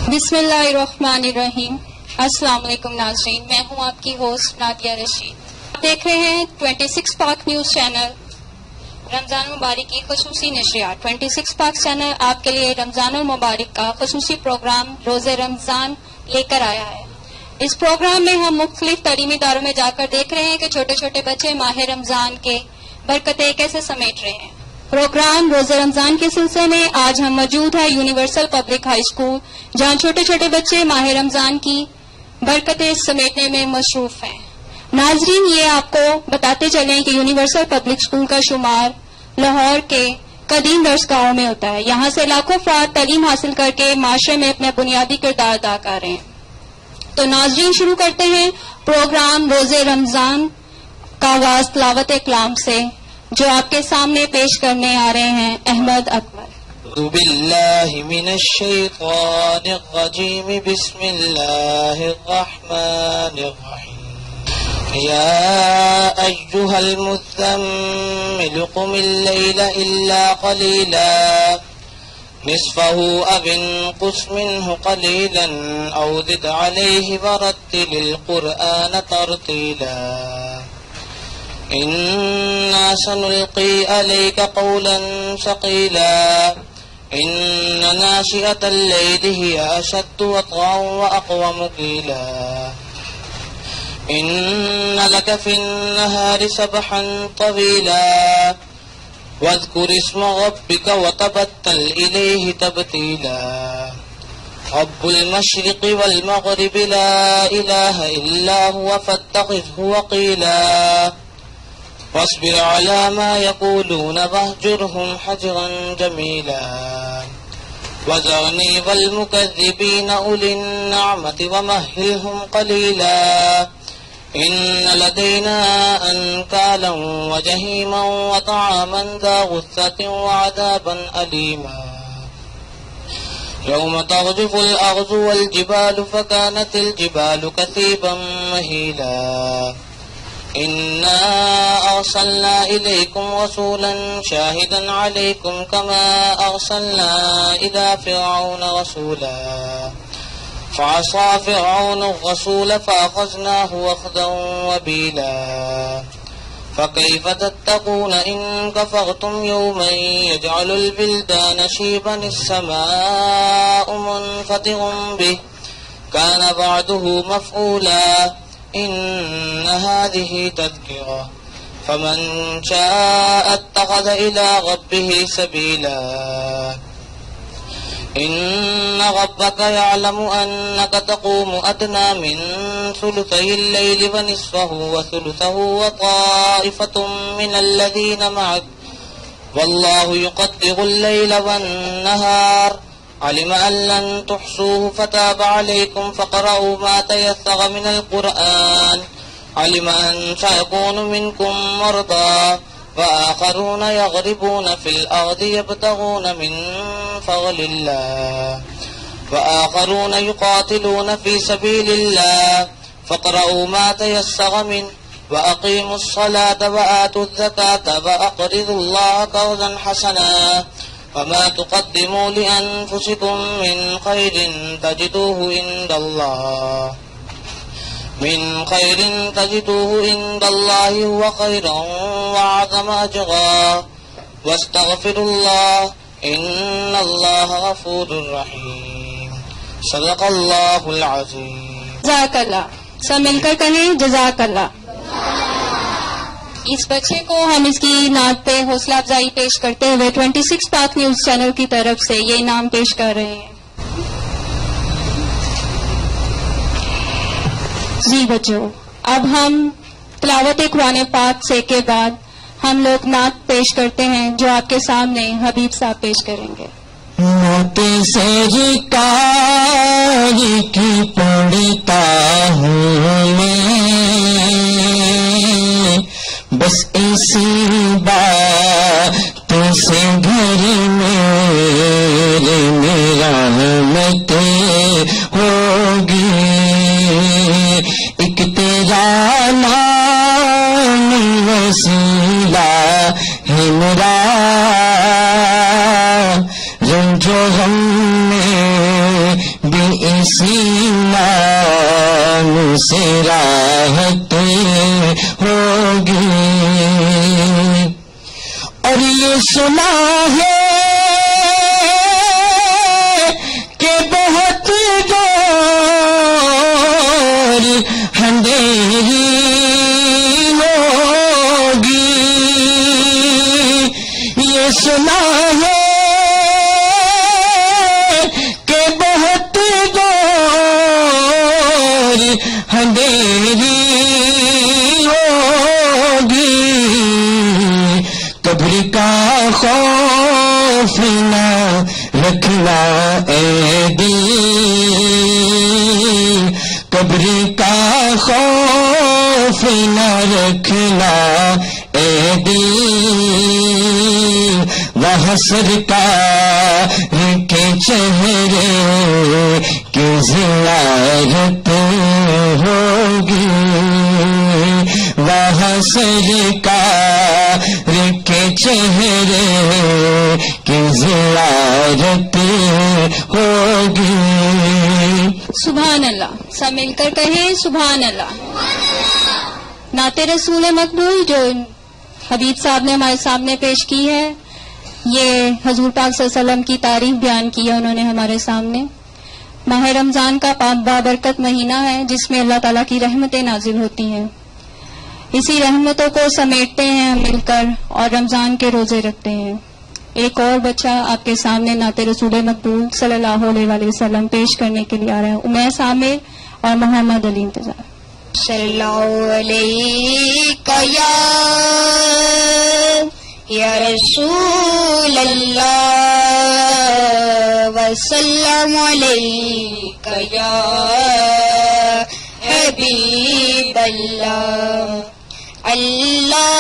بسم اللہ الرحمن الرحیم۔ السلام علیکم ناظرین، میں ہوں آپ کی ہوسٹ نادیہ رشید۔ آپ دیکھ رہے ہیں 26 پاک نیوز چینل رمضان المبارک کی خصوصی نشریات۔ 26 پاک چینل آپ کے لیے رمضان المبارک کا خصوصی پروگرام روز رمضان لے کر آیا ہے۔ اس پروگرام میں ہم مختلف تعلیمی اداروں میں جا کر دیکھ رہے ہیں کہ چھوٹے چھوٹے بچے ماہ رمضان کے برکتیں کیسے سمیٹ رہے ہیں۔ پروگرام روز رمضان کے سلسلے میں آج ہم موجود ہیں یونیورسل پبلک ہائی اسکول، جہاں چھوٹے چھوٹے بچے ماہ رمضان کی برکتیں سمیٹنے میں مصروف ہیں۔ ناظرین، یہ آپ کو بتاتے چلیں کہ یونیورسل پبلک اسکول کا شمار لاہور کے قدیم درس گاہوں میں ہوتا ہے۔ یہاں سے لاکھوں افراد تعلیم حاصل کر کے معاشرے میں اپنا بنیادی کردار ادا کر رہے ہیں۔ تو ناظرین، شروع کرتے ہیں پروگرام روز رمضان کا آغاز تلاوت کلام سے، جو آپ کے سامنے پیش کرنے آ رہے ہیں احمد اکبر۔ اعوذ باللہ من الشیطان الرجیم، بسم اللہ الرحمن الرحیم۔ یا ایہا المزمل قم اللیل الا قلیلا نصفه او انقص منه قلیلا او زد علیہ ورتل القرآن ترتیلا۔ إنا سنلقي عليك قولا ثقيلا إن ناشئة الليل هي أشد وطئا وأقوم قيلا إن لك في النهار سبحا طويلا واذكر اسم ربك وتبتل إليه تبتيلا رب المشرق والمغرب لا إله إلا هو فاتخذه وقيلا واصبر على ما يقولون واهجرهم حجرا جميلا وذرني والمكذبين أولي النعمة ومهلهم قليلا إن لدينا أنكالا وجحيما وطعاما ذا غصة وعذابا أليما يوم ترجف الأرض والجبال فكانت الجبال كثيبا مهيلا إنا أرسلنا إليكم رسولا شاهدا عليكم كما أرسلنا إلى فرعون رسولا فعصى فرعون الرسول فأخذناه أخذا وبيلا فكيف تتقون إن كفرتم يوما يجعل البلدان شيبا السماء منفطر به كان بعده مفعولا إن هذه تذكرة فمن شاء اتخذ إلى ربه سبيلا إن ربك يعلم أنك تقوم أدنى من ثلثي الليل ونصفه وثلثه وطائفة من الذين معك والله يقدر الليل والنهار علم أن لن تحصوه فتاب عليكم فقرأوا ما تيسر من القرآن علم أن سيكون منكم مرضى وآخرون يغربون في الأرض يبتغون من فضل الله وآخرون يقاتلون في سبيل الله فقرأوا ما تيسر منه وأقيموا الصلاة وآتوا الزكاة وأقرضوا الله قرضا حسنا وما تقدموا لأنفسكم من خير تجدوه عند الله عند الله هو خيرا وأعظم أجرا واستغفر الله إن الله غفور رحيم صدق الله العظيم۔ جزاک اللہ، سب مل کر کہیں جزاک اللہ۔ اس بچے کو ہم اس کی نعت پہ حوصلہ افزائی پیش کرتے ہوئے 26 پاک نیوز چینل کی طرف سے یہ انعام پیش کر رہے ہیں۔ جی بچوں، اب ہم تلاوت قرآن پاک سے کے بعد ہم لوگ نعت پیش کرتے ہیں جو آپ کے سامنے حبیب صاحب پیش کریں گے۔ سرکار کی پڑھتا ہوں میں بس اسی بات سے گھر میرے رحمت ہوگی ایک تیرا نام وسیلہ ہے میرا رنج و غم میں بھی اسی نام سے راحت ہوگی. اور یہ سنا ہے کہ بہت دور اندھیری ہوگی. یہ سنا ہے کہ بہت دور اندھیری ہوگی. قبر کا خوف نہ رکھنا اے دل، قبر کا خوف نہ رکھنا اے دل. وہاں سرکار کے چہرے کی زیارت ہوگی. وہاں سرکار کے چہرے کی زیارت ہوگی. سبحان اللہ. سب مل کر کہیں سبحان اللہ. نعت رسول مقبول جو حبیب صاحب نے ہمارے سامنے پیش کی ہے، یہ حضور پاک صلی اللہ علیہ وسلم کی تعریف بیان کی ہے انہوں نے ہمارے سامنے. ماہ رمضان کا بابرکت مہینہ ہے جس میں اللہ تعالیٰ کی رحمتیں نازل ہوتی ہیں. اسی رحمتوں کو سمیٹتے ہیں ہم مل کر اور رمضان کے روزے رکھتے ہیں. ایک اور بچہ آپ کے سامنے نعت رسول مقبول صلی اللہ علیہ وآلہ وسلم پیش کرنے کے لیے آ رہا ہے. عمیر عامر اور محمد علی انتظار. صلی اللہ علیہ یا رسول اللہ وسلم علیک یا حبیب اللہ. اللہم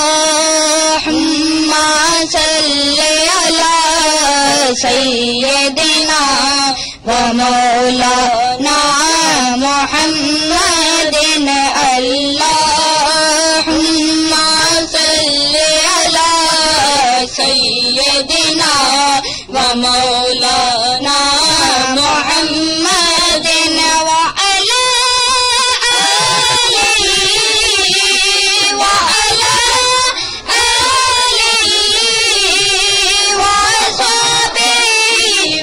صلی علی سیدنا و مولانا محمد. اللہم صلی علی سیدنا و مولانا محمد وعلی آلہ وعلی آلہ وصحبہ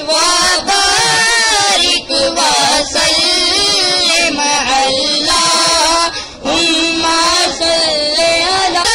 وبارک وسلم. اللہم صلی علی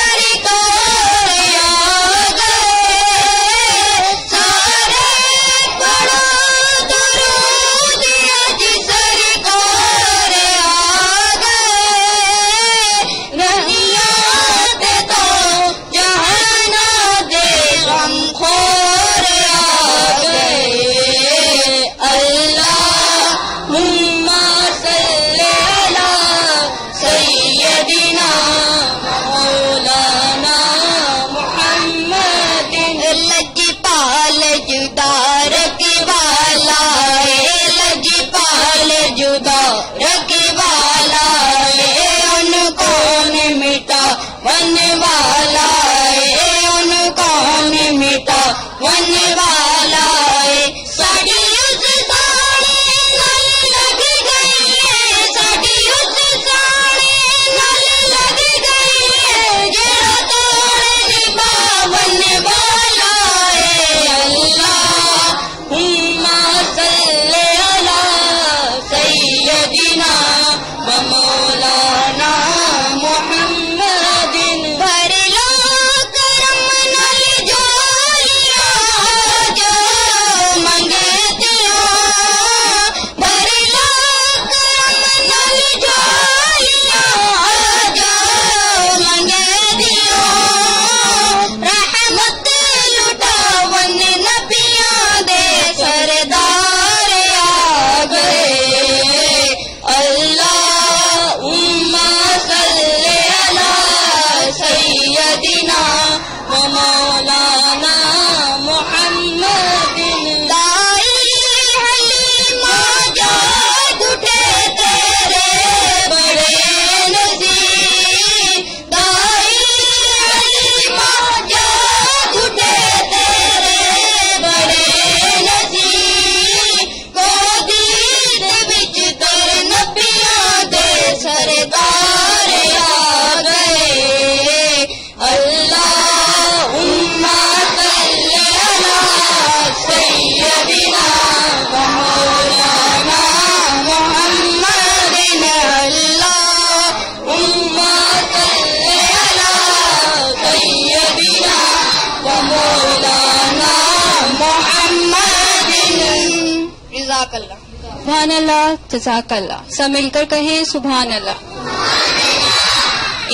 سبحان اللہ، جزاک اللہ. سب مل کر کہیں سبحان اللہ.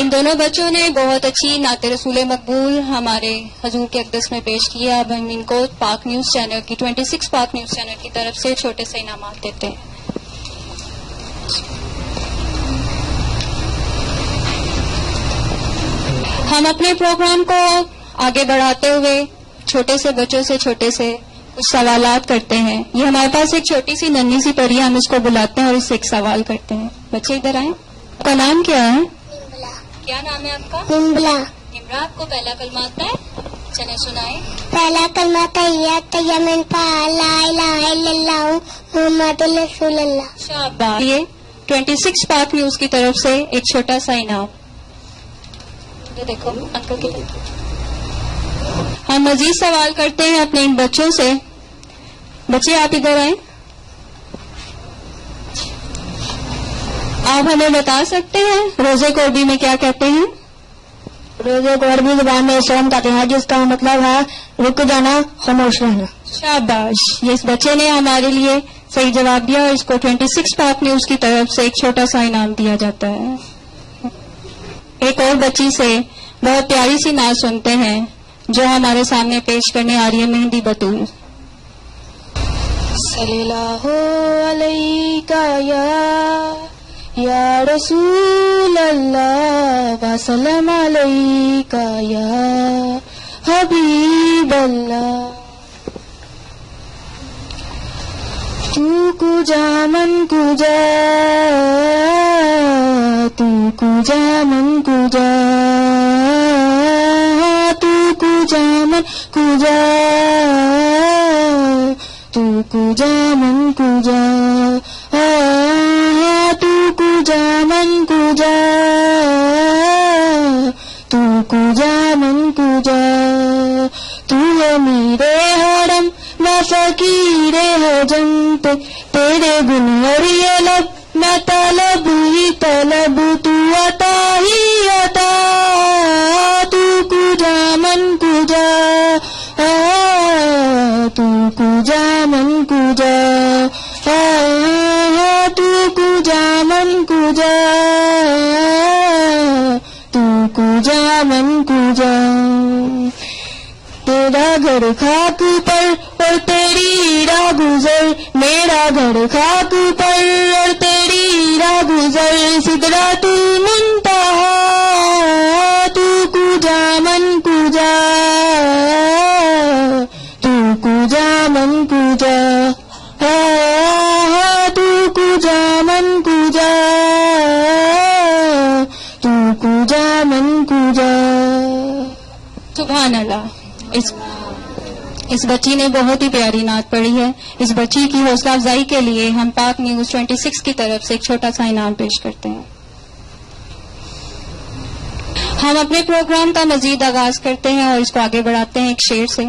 ان دونوں بچوں نے بہت اچھی نعت رسول مقبول ہمارے حضور کے اقدس میں پیش کی. اب ہم ان کو پاک نیوز چینل کی 26 پاک نیوز چینل کی طرف سے چھوٹے سے انعامات دیتے ہیں. ہم اپنے پروگرام کو آگے بڑھاتے ہوئے چھوٹے سے بچوں سے کچھ سوالات کرتے ہیں. یہ ہمارے پاس ایک چھوٹی سی ننھی سی پری ہے، ہم اس کو بلاتے ہیں اور اس سے ایک سوال کرتے ہیں. بچے ادھر آئیں. آپ کا نام کیا ہے؟ کیا نام ہے آپ کا؟ نمبلا. نمرا. آپ کو پہلا کلمہ آتا ہے؟ چلیں سنائیں. پہلا کلمہ تحیات تیمن پا لا الہ الا اللہ محمد رسول اللہ. شاباش. یہ 26 پاک نیوز کی طرف سے ایک چھوٹا سا انعام. یہ دیکھو انکل کی طرف. ہم مزید سوال کرتے ہیں اپنے ان بچوں سے. بچے آپ ادھر آئیں. آپ ہمیں بتا سکتے ہیں روزے کو عربی میں کیا کہتے ہیں؟ روزے کو عربی زبان میں صوم کہتے ہیں، جس کا مطلب ہے رک جانا، خاموش رہنا. شاباش. یہ اس بچے نے ہمارے لیے صحیح جواب دیا اور اس کو 26 پاک نیوز کی طرف سے ایک چھوٹا سا انعام دیا جاتا ہے. ایک اور بچی سے بہت پیاری سی نعت سنتے ہیں جو ہمارے سامنے پیش کرنے آ رہی ہے مہندی بطول. صلی اللہ علیہ یا رسول اللہ وسلم علیکہ یا حبیب اللہ. تو کجا من کجا، تو کجا من کجا، تو کجا من کجا، تو کجا من کجا، تو کجا من کجا، تو کجا من کجا. تو امیر حرم و فقیر حجم، تیرے گن اور یہ لب میں طلب ہی طلب، تو عطا ہی عطا. تو کجا من کجا، تو کجا من کجا، تو کجا من کجا، تو کجا من کجا. تیرا گھر خاک پر اور تیری راہ گزر، میرا گھر خاک پر اور تیری راہ گزر، سدرۃ المنتہا. تو کجا من کجا، تو کجا من کجا، تو کجا من کجا، تو کجا من کجا. سبحان اللہ. اس بچی نے بہت ہی پیاری نعت پڑھی ہے. اس بچی کی حوصلہ افزائی کے لیے ہم پاک نیوز 26 کی طرف سے ایک چھوٹا سا انعام پیش کرتے ہیں. ہم اپنے پروگرام کا مزید آغاز کرتے ہیں اور اس کو آگے بڑھاتے ہیں ایک شعر سے.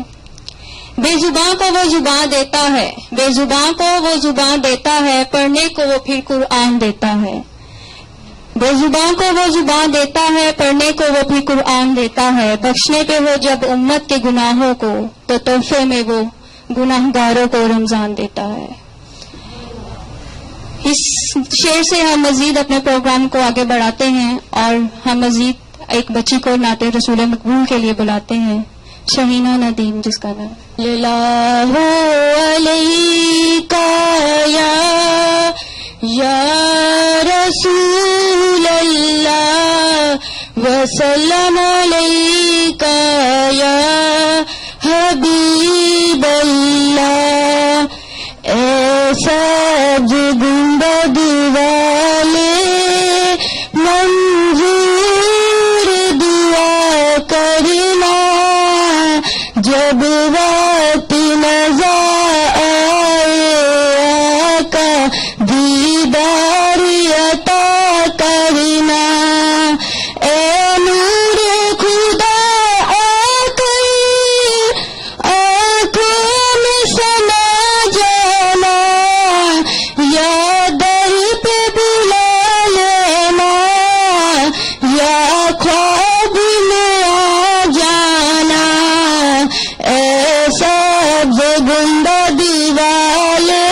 بے زباں کو وہ زباں دیتا ہے، بے زباں کو وہ زباں دیتا ہے، پڑھنے کو وہ پھر قرآن دیتا ہے. بے زباں کو وہ زباں دیتا ہے، پڑھنے کو وہ بھی قرآن دیتا ہے. بخشنے پہ وہ جب امت کے گناہوں کو، تو تحفے میں وہ گناہ گاروں کو رمضان دیتا ہے. اس شعر سے ہم مزید اپنے پروگرام کو آگے بڑھاتے ہیں اور ہم مزید ایک بچی کو نعت رسول مقبول کے لیے بلاتے ہیں، شہینہ ندیم، جس کا نام اللہ علیکہ یا رسول اللہ وسلم علیکہ یا حبیب اللہ. ایسا گنبد والے منظور دعا کرنا، جب وقت نظر آئے آقا دیدار عطا کرنا. اے نور خدا آ کر آنکھوں میں سما جانا، یا در پہ بلا لینا، یا خواب میں آ جانا. ایسا گنبد والے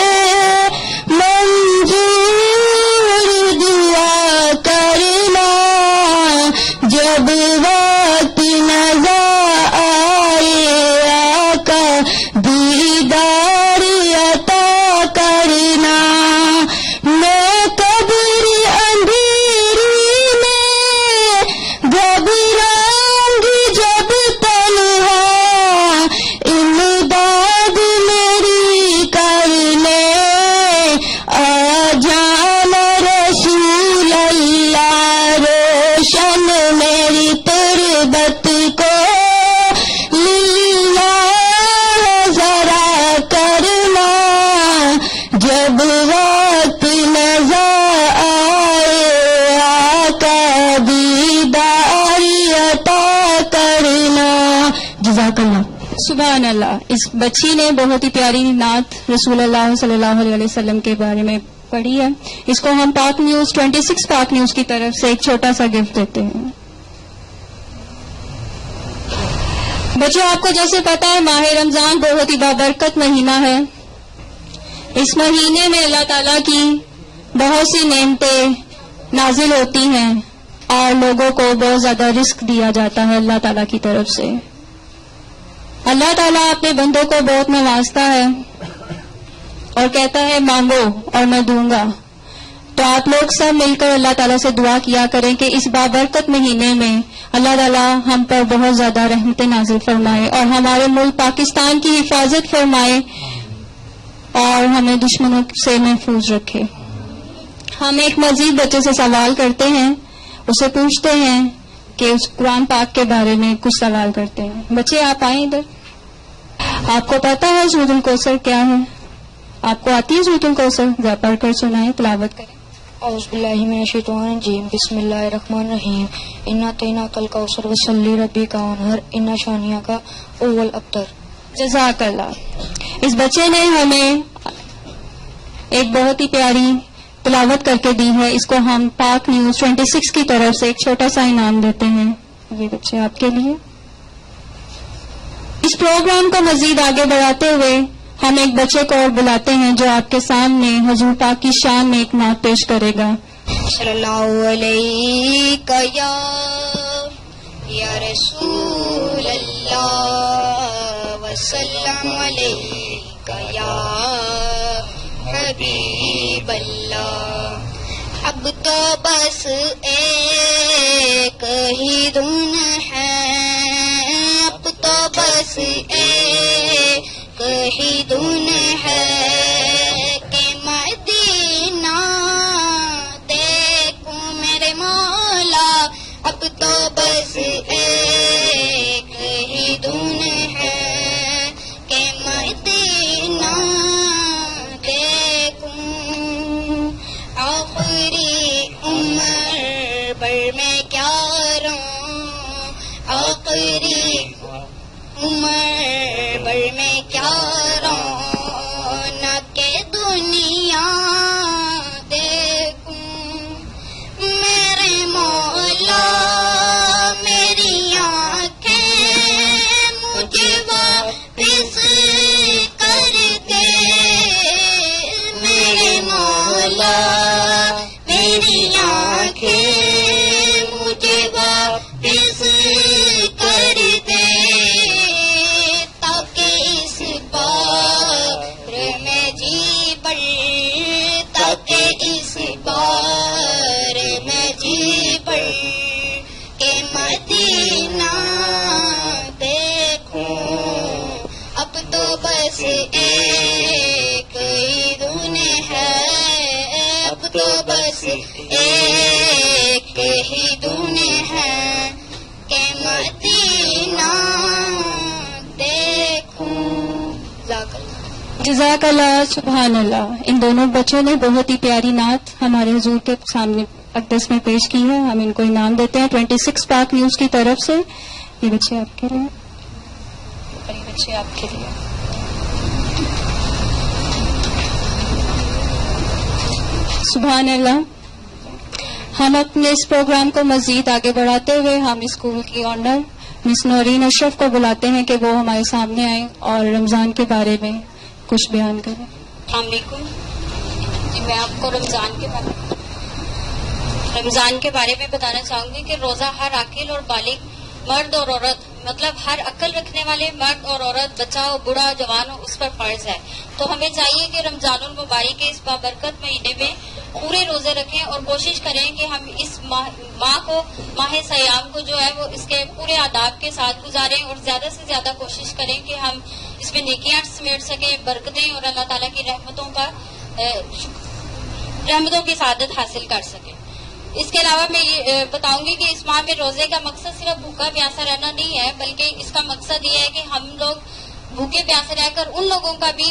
رات نہ آئے آقا دیدار عطا کرنا. جزاک اللہ. سبحان اللہ. اس بچی نے بہت ہی پیاری نعت رسول اللہ صلی اللہ علیہ وسلم کے بارے میں پڑھی ہے. اس کو ہم پاک نیوز 26 پاک نیوز کی طرف سے ایک چھوٹا سا گفٹ دیتے ہیں. بچوں، آپ کو جیسے پتا ہے ماہ رمضان بہت ہی بابرکت مہینہ ہے. اس مہینے میں اللہ تعالیٰ کی بہت سی نعمتیں نازل ہوتی ہیں اور لوگوں کو بہت زیادہ رزق دیا جاتا ہے اللہ تعالیٰ کی طرف سے. اللہ تعالیٰ اپنے بندوں کو بہت نوازتا ہے اور کہتا ہے مانگو اور میں دوں گا. تو آپ لوگ سب مل کر اللہ تعالیٰ سے دعا کیا کریں کہ اس بابرکت مہینے میں اللہ تعالیٰ ہم پر بہت زیادہ رحمتیں نازل فرمائے اور ہمارے ملک پاکستان کی حفاظت فرمائے اور ہمیں دشمنوں سے محفوظ رکھے. ہم ایک مزید بچے سے سوال کرتے ہیں، اسے پوچھتے ہیں کہ اس قرآن پاک کے بارے میں کچھ سوال کرتے ہیں. بچے آپ آئیں ادھر. آپ کو پتا ہے سورۃ الکوثر کیا ہے؟ آپ کو آتی ہے سورۃ الکوثر؟ ذرا پڑھ کر سنائیں، تلاوت کریں. اعوذ باللہ من الشیطان الرجیم. بسم اللہ الرحمن الرحیم. انا اعطیناک الکوثر فصلی لربک وانحر ان شانئک هو الابتر. جزاک اللہ. اس بچے نے ہمیں ایک بہت ہی پیاری تلاوت کر کے دی ہے. اس کو ہم پاک نیوز 26 کی طرف سے ایک چھوٹا سا انعام دیتے ہیں. یہ بچے آپ کے لیے. اس پروگرام کو مزید آگے بڑھاتے ہوئے ہم ایک بچے کو اور بلاتے ہیں جو آپ کے سامنے حضور پاک کی شان میں ایک نعت پیش کرے گا. صلی اللہ علیہ یا رسول اللہ وسلم علیہ یا حبیب اللہ. اب تو بس ایک ہی دھن ہے، اب تو بس ایک ہی دھن ہے کہ مدینہ دیکھوں میرے مولا. اب تو بس ایک ہی دھن ہے کہ مدینہ دیکھوں. آخری عمر بھر میں کیا رہوں، آخری عمر بھر میں کیا رونق دنیا دیکھوں. میرے مولا میری آنکھیں مجھے واپس کر دے. میرے مولا میری آنکھیں مجھے واپس کر دے. اس بار میں جی بڑھ کے مدینہ دیکھوں. اب تو بس ایک ہی دھن ہے، اب تو بس ایک ہی دھن ہے کہ مدینہ دیکھوں. جزاک اللہ. سبحان اللہ. ان دونوں بچوں نے بہت ہی پیاری نعت ہمارے حضور کے سامنے اقدس میں پیش کی ہے. ہم ان کو انعام دیتے ہیں 26 پاک نیوز کی طرف سے. یہ بچے آپ کے لیے، یہ بچے آپ کے لیے. سبحان اللہ. ہم اپنے اس پروگرام کو مزید آگے بڑھاتے ہوئے ہم اسکول کی آنر مس نورین اشرف کو بلاتے ہیں کہ وہ ہمارے سامنے آئیں اور رمضان کے بارے میں کچھ بیان کریں. السلام علیکم. جی میں آپ کو رمضان کے بارے میں بتانا چاہوں گی کہ روزہ ہر عاقل اور بالغ مرد اور عورت، مطلب ہر عقل رکھنے والے مرد اور عورت، بچہ ہو بوڑھا جوان ہو، اس پر فرض ہے. تو ہمیں چاہیے کہ رمضان المبارک کے اس بابرکت مہینے میں پورے روزے رکھیں اور کوشش کریں کہ ہم اس ماہ سیام کو جو ہے وہ اس کے پورے آداب کے ساتھ گزاریں اور زیادہ سے زیادہ کوشش کریں کہ ہم اس میں نیکیاں سمیٹ سکیں، برکتیں اور اللہ تعالیٰ کی رحمتوں کی سعادت حاصل کر سکیں. اس کے علاوہ میں یہ بتاؤں گی کہ اس ماہ میں روزے کا مقصد صرف بھوکا پیاسا رہنا نہیں ہے، بلکہ اس کا مقصد یہ ہے کہ ہم لوگ بھوکے پیاسے رہ کر ان لوگوں کا بھی